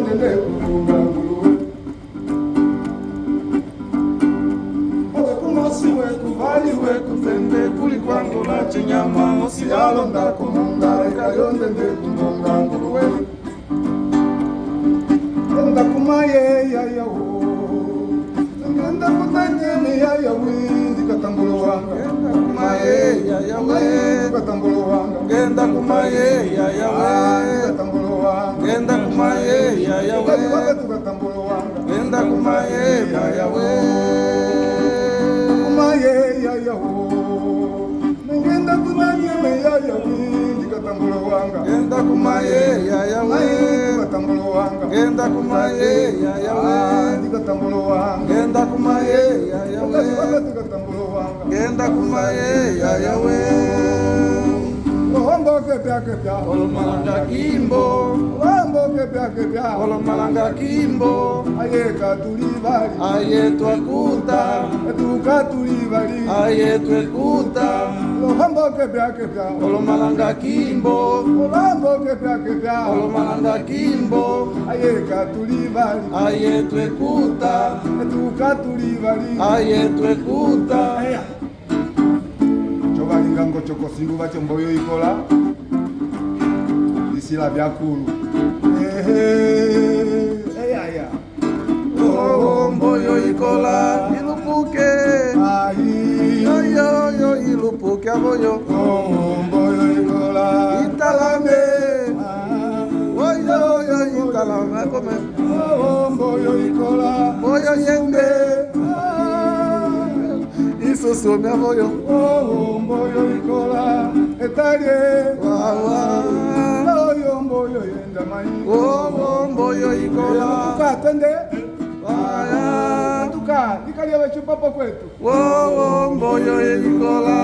nende kulunga nguruwe. Owe kumosi wetu vali wetu tende kuli kwangu na chinyama osi alonda kumunga ekayonde nde kumunga nguruwe. Enda kumaye ya yawo enda kutanyemi ya yawi ndikatambulo wanga. Enda kumaye ya yawe ndikatambulo wanga. Enda kumaye ya yawe ndikatambulo wanga. Enda kumaye ya yawe ndikatambulo wanga. Enda kumaye ya yawe kumaye ya yawo ngenda kunanyemi ya yawi ndikatambulo wanga. Enda kumaye ya yawe ndikatambulo wanga. Enda kumaye ya yawe ndikatambulo wanga. Enda kumaye ya yawe ndikatambulo wanga. Enda kumaye ya yawe Wambo kepya kepya Olomalanga kimbo. Wambo kepya kepya Olomalanga kimbo. Aye katulibali aye twakuta tukatulibali aye twekuta. Wambo kepya kepya Olomalanga kimbo. Wambo kepya kepya Olomalanga kimbo. Aye katulibali aye twekuta tukatulibali aye twekuta. Chobalingango chokosindu bacho mboyo ikola isila byakulu aya oh mboyo ikola ilupuke yo ilupuke aboyo oh mboyo ikola italame yo italame kome oh mboyo ikola mboyo yende Isusu mi aboyo oh mboyo ikola etalie wawa oyo mboyo yenda mai oh mboyo ikola katende waya tuka nikalia wechupapo kwetu oh mboyo ikola